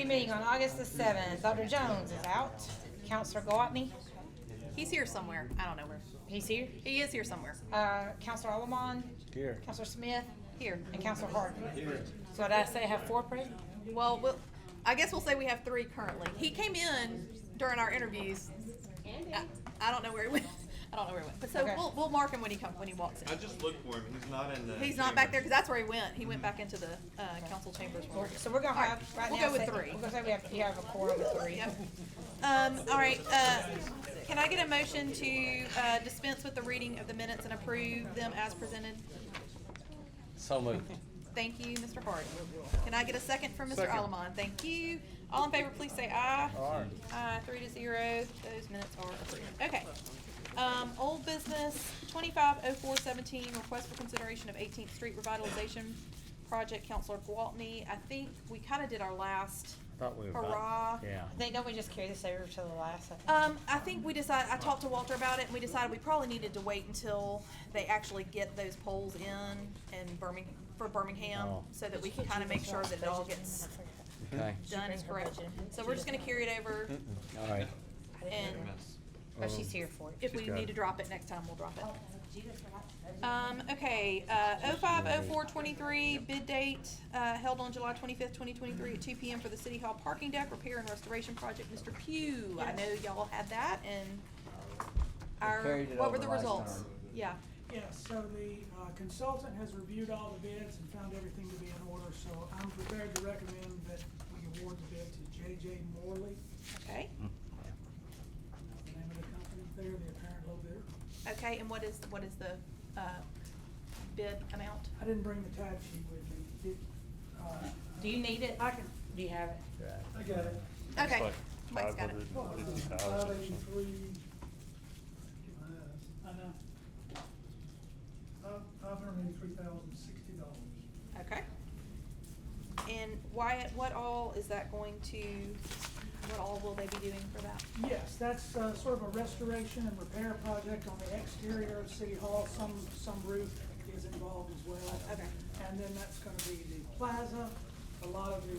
meeting on August the 7th. Dr. Jones is out. Counselor Gwatney, He's here somewhere. I don't know where. he's here. He is here somewhere. Counselor Alamon, Here. Counselor Smith, Here. and Counselor Harden. So did I say I have 4 present? Well, I guess we'll say we have 3 currently. He came in during our interviews. I don't know where he went. I don't know where he went. But so Okay. we'll mark him when he walks in. I just looked for him. He's not in the. He's not back there because that's where he went. He went back into the council chambers. So we're gonna have, right we'll now. go with say- 3. We're gonna say you have a quorum of 3. Yep. All right. Can I get a motion to dispense with the reading of the minutes and approve them as presented? So moved. Thank you, Mr. Harden. Can I get a second from Mr. Alamon? Thank you. All in favor, please say aye. Aye. 3-0. Those minutes are approved. Okay. Old business, 250417, request for consideration of 18th Street revitalization project, Counselor Gwatney. I think we kind of did our last Thought we were hurrah. about, yeah. I think, don't we just carry this over to the last? I think we decided, I talked to Walter about it, and we decided we probably needed to wait until they actually get those poles in Birmingham, Oh. so that we can kind of make sure that it all gets Okay. done as correct. So we're just gonna carry it over, All right. and But she's here for it. if we She's got need it. to drop it next time, we'll drop it. Okay, 050423, bid date, held on July 25th, 2023 at 2 PM for the City Hall parking deck repair and restoration project. Mr. Pugh, I know y'all had that, and carried it what were over the last results? time. Yeah, Yes, so the consultant has reviewed all the bids and found everything to be in order, so I'm prepared to recommend that we award the bid to J.J. Morley, okay, the name of the company. They're the apparent low bidder. okay, and what is the, bid amount? I didn't bring the tab sheet with me. Do you need it? I can, Do you have it? I got it. Okay, Mike's got it. 553,000. I know. $583,060. Okay. And Wyatt, what all is that going to, what all will they be doing for that? Yes, that's sort of a restoration and repair project on the exterior of City Hall. Some roof is involved as well. Okay. And then that's gonna be the plaza, a lot of the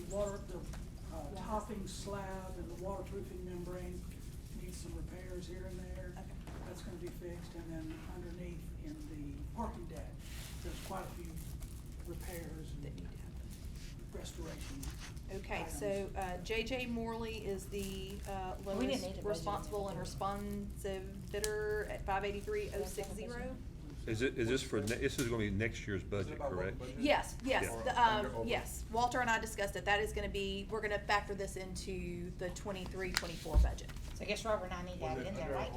topping slab and the waterproofing membrane needs some repairs here and there. Okay. That's gonna be fixed, and then underneath in the parking deck, there's quite a few repairs That and need to happen. restoration. Okay, items. so J.J. Morley is the We didn't lowest need to budget responsible and it. responsive bidder at 583,060. Is this for, this is gonna be next year's budget, correct? Yes, yes, Yeah. yes. Walter and I discussed it. That is gonna be, we're gonna factor this into the 23-24 budget. So I guess Robert and I need to have it in there, right?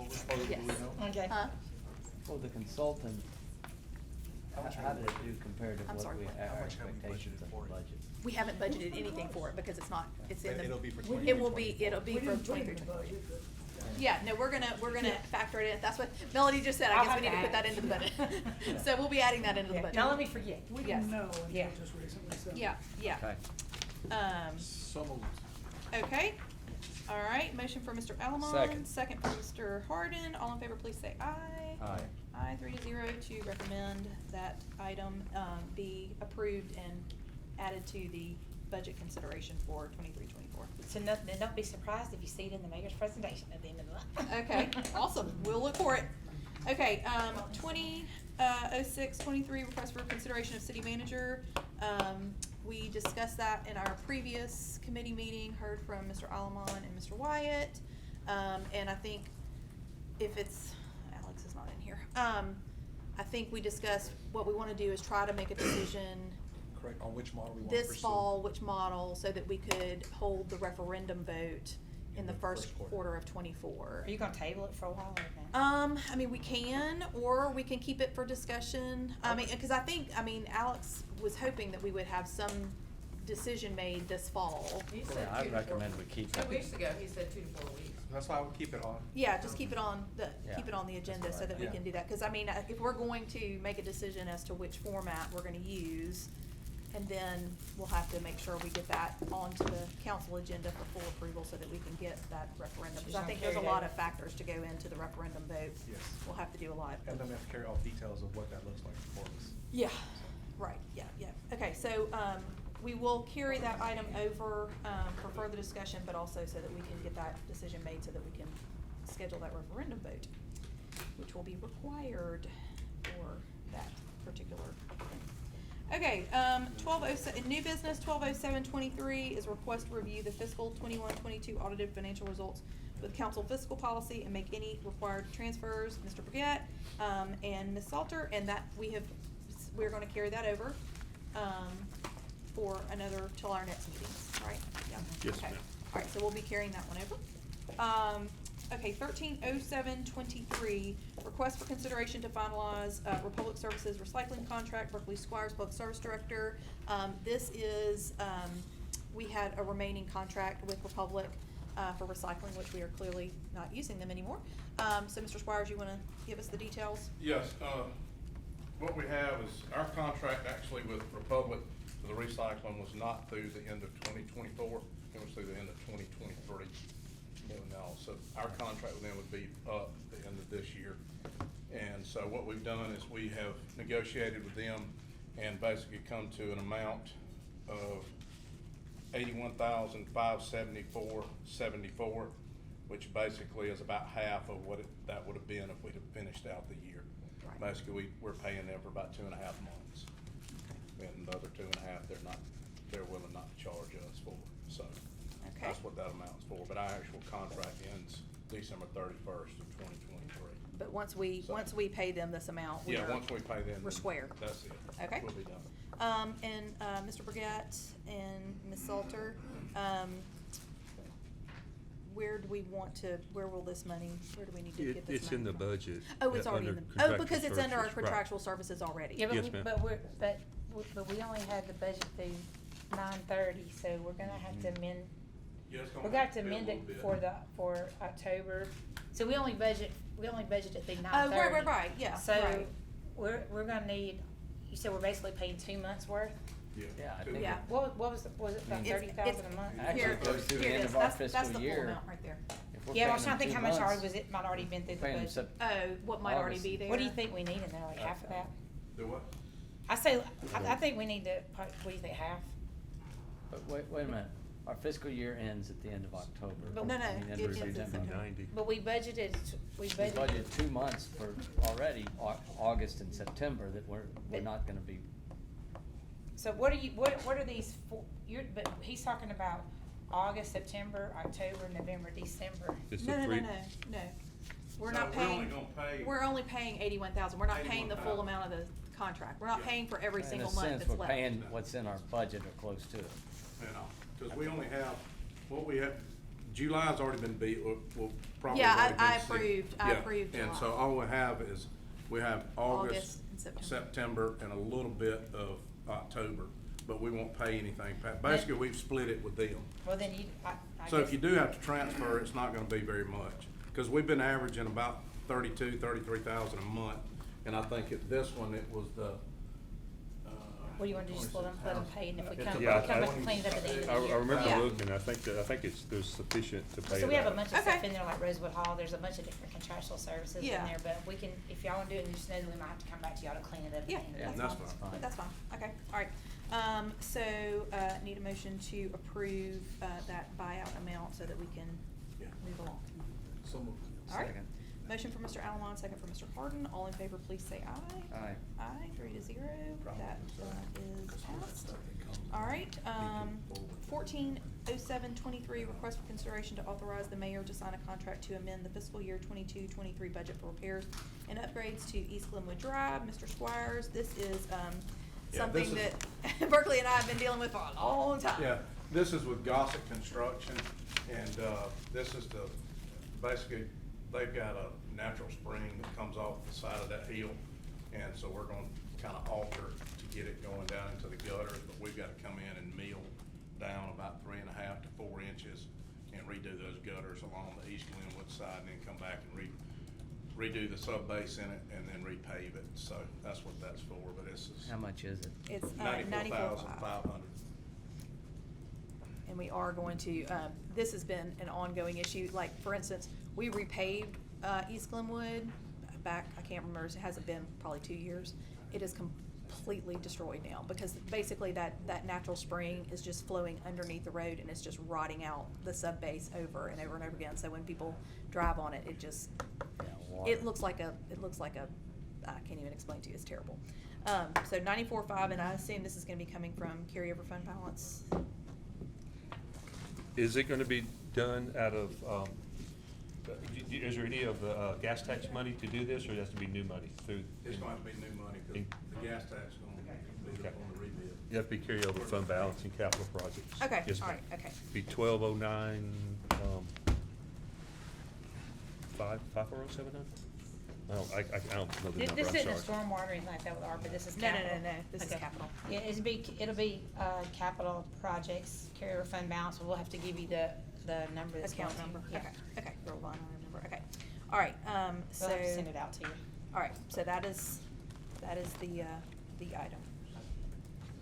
Yes. Okay. Huh? Well, the consultant, how did it do compared to I'm what sorry. we, How our much have we expectations budgeted of for the it? budget? We haven't budgeted anything for it because it's not, it's in the. It'll be for We 20. It will be, it'll be We for didn't put it 23-24. in the budget, but. Yeah, no, we're gonna factor it in. That's what Melody just said. I I'll guess we have need to put that. that into the budget. So we'll be adding that into the Yeah, budget. don't let me forget. We Yes. didn't know Yeah. until just recently, so. Yeah, yeah. Okay. So moved. Okay. All right, motion for Mr. Alamon. Second. Second for Mr. Harden. All in favor, please say aye. Aye. Aye, 3-0 to recommend that item, be approved and added to the budget consideration for 23-24. So then don't be surprised if you see it in the mayor's presentation at the end of the month. Okay, awesome. We'll look for it. Okay, 2006-23 request for consideration of city manager. We discussed that in our previous committee meeting, heard from Mr. Alamon and Mr. Wyatt. And I think if it's, Alex is not in here. I think we discussed what we wanna do is try to make a decision Correct, on which model we want to pursue. this fall, which model, so that we could hold the referendum vote in the first quarter of 24. Are you gonna table it for a while or no? I mean, we can, or we can keep it for discussion. I mean, cause Alex was hoping that we would have some decision made this fall. He Yeah, said I 2 to 4 recommend we keep 2 it. weeks ago, he said 2 to 4 weeks. That's why I would keep it on. Yeah, just keep it on Yeah, keep it on the agenda that's so that we right. can do that. Cause I mean, if we're going to make a decision as to which format we're gonna use, and then we'll have to make sure we get that onto the council agenda for full approval so that we can get that referendum. Cause I think there's a lot of factors to go into the referendum vote. Yes. We'll have to do a lot. And then we have to carry all details of what that looks like for us. Yeah, right, yeah, yeah. Okay, so, we will carry that item over, for further discussion, but also so that we can get that decision made so that we can schedule that referendum vote, which will be required for that particular thing. Okay, 1207, new business, 120723 is request to review the fiscal 21-22 audited financial results with council fiscal policy and make any required transfers. Mr. Brigette, and Ms. Salter, and that we're gonna carry that over, for another, till our next meeting, right? Yeah. Yes, Okay. ma'am. Alright, so we'll be carrying that one over. Okay, 130723, request for consideration to finalize, Republic Services recycling contract, Berkeley Squires Public Service Director. This is, we had a remaining contract with Republic, for recycling, which we are clearly not using them anymore. So Mr. Squires, you wanna give us the details? Yes, what we have is our contract actually with Republic for the recycling was not through the end of 2024, it was through the end of 2023. Now, so our contract with them would be up at the end of this year. And so what we've done is we have negotiated with them and basically come to an amount of $81,574.74, which basically is about half of what that would have been if we'd have finished out the year. Right. Basically, we're paying them for about 2.5 months. And the other 2.5, they're willing not to charge us for, so. Okay. That's what that amount's for, but our actual contract ends December 31st of 2023. But once we pay them this amount, Yeah, once we pay them. we're square. That's it. Okay. We'll be done. Mr. Brigette and Ms. Salter, where do we want to, where will this money, where do we need to get this money It's in the from? budget. Oh, it's already in under the, contractual because it's under our services, right. contractual services already. Yeah, Yes, ma'am. but we only had the budget through 9/30, so we're gonna have to amend, Yeah, it's gonna we're gonna have to be a amend little it bit. for October. So we only budgeted through 9/30. Oh, right, yeah, So right. we're gonna need, you said we're basically paying 2 months worth? Yeah, I Two think Yeah. Was it about Mm. 30,000 a month? Actually, Here, it goes through the here it end is. of our That's the fiscal full year. amount right there. If we're Yeah, I paying was trying to them think how 2 much months, might already been through the paying them budget. Oh, what might already August. be there? What do you think we need in there, like half of that? Do what? I think we need to, what do you think, half? But wait a minute, our fiscal year ends at the end of October. But- No, no, I mean, it end of ends in September. September. 90. But we budgeted. We budgeted 2 months for already, August and September, that we're But- not gonna be. So what are these for, but he's talking about August, September, October, November, December. It's No, the no, no, three- no. We're No, not we're only paying, gonna pay- we're only paying 81,000, we're not paying the full 81,000. amount of the contract, we're not Yeah. paying for every single In month a that's sense, left. we're paying what's in our budget or close to it. You know, cause we only have, what we have, July's already been beat, we'll probably. Yeah, already I been approved- I approved And July. so all we have is, we have August August, and September. September, and a little bit of October, but we won't pay anything. Basically, we've split it with them. Well, then I So if guess- you do have to transfer, it's not gonna be very much, cause we've been averaging about 33,000 a month, and I think at this one, it was the, What do you want to do, just let them pay, and if we come Yeah, back and clean it up at the end of the I year? remember Yeah. looking, I think there's sufficient to pay So we have a that. bunch of Okay. stuff in there, like Rosewood Hall, there's a bunch of different contractual services in Yeah. there, but we can, if y'all wanna do it, you just know that we might have to come back to y'all to clean it up at the Yeah, end of the Yeah, year. that's that's fine. fine, that's fine, okay, alright. Need a motion to approve, that buyout amount so that we can Yeah. move along. some of. Alright, Second. motion for Mr. Allen, second for Mr. Harden, all in favor, please say aye. Aye. Aye, 3-0, that, is passed. Alright, 140723, request for consideration to authorize the mayor to sign a contract to amend the fiscal year 22-23 budget for repairs and upgrades to East Glenwood Drive. Mr. Squires, this is, Yeah, something this that Berkeley and I have been dealing with for a long time. Yeah, this is with Gossett Construction, and, this is the, basically, they've got a natural spring that comes off the side of that hill, and so we're gonna kinda alter to get it going down into the gutters, but we've gotta come in and mill down about 3.5 to 4 inches and redo those gutters along the East Glenwood side, and then come back and redo the sub base in it, and then repave it, so that's what that's for, but this is. How much is it? It's, 94,500. 94,500. And we are going to, this has been an ongoing issue, like, for instance, we repaved, East Glenwood back, I can't remember, it hasn't been probably 2 years. It is completely destroyed now, because basically that natural spring is just flowing underneath the road, and it's just rotting out the sub base over and over and over again, so when people drive on it, it just, it looks like a, I can't even explain to you, it's terrible. So 94.5, and I assume this is gonna be coming from carryover fund balance. Is it gonna be done out of, is there any of the gas tax money to do this, or it has to be new money through? It's going to be new money, because the gas tax is going to be up on the rebid. You have to be carryover fund balance in capital projects. Okay, Yes, all ma'am. right, okay. Be 1209, 54079? I don't know the number, This I'm isn't a sorry. stormwater or anything like that with ARPA, this is No, no, capital. no, this is Okay. capital. Yeah, it'll be, capital projects, carryover fund balance, so we'll have to give you the number that's going Account to. number, Yeah. okay, real line item number, okay. All right, so. We'll have to send it out to you. All right, so that is the item.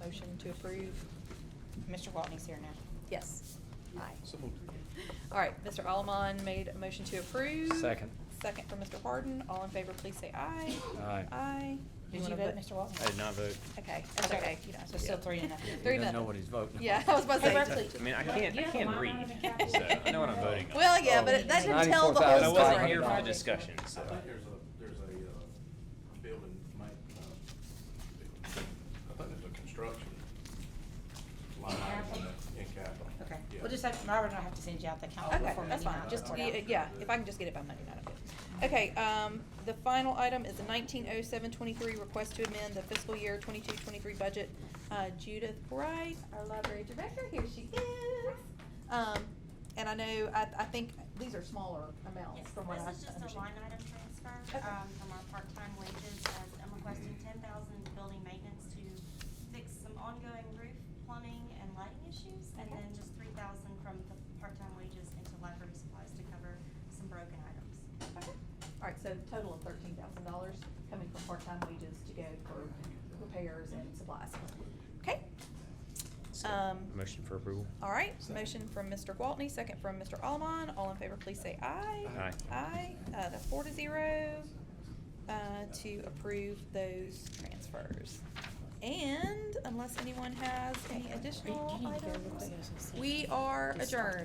Motion to approve, Mr. Waltney's here now. yes, aye. So moved. All right, Mr. Allemon made a motion to approve. Second. Second from Mr. Harden, all in favor, please say aye. Aye. Aye. Did wanna you vote, Mr. Waltney? I did not vote. Okay, that's okay, you don't have So to. still do it. 3-0. Three He doesn't know nothing. what he's voting. Yeah, I was about to Hey, say. Berkeley. I mean, I can't read, so I know what I'm voting on. Well, yeah, but that didn't tell the But I whole wasn't story. here for the discussion, so. I think there's a building, I think there's a construction line item in capital. Okay, Yeah. we'll just have, Robert and I have to send you out the calendar Okay, before that's Monday fine, night. just, Sort out. yeah, if I can just get it by Monday night, I'm good. Okay, the final item is the 1907-23 request to amend the fiscal year 22-23 budget. Judith Bright, our library director, here she is. And I know, I think these are smaller amounts Yes, from what I this is just a understand. line item transfer, Okay. from our part-time wages, as I'm requesting 10,000 building maintenance to fix some ongoing roof, plumbing, and lighting issues, and then just 3,000 from the part-time wages into library supplies to cover some broken items. Okay. All right, so total of $13,000 coming from part-time wages to go for repairs and supplies. Okay. Motion for approval. All right, motion from Mr. Gwaltney, second from Mr. Allemon. All in favor, please say aye. Aye. Aye. That's 4-0 to approve those transfers. And unless anyone has any additional items, we are adjourned.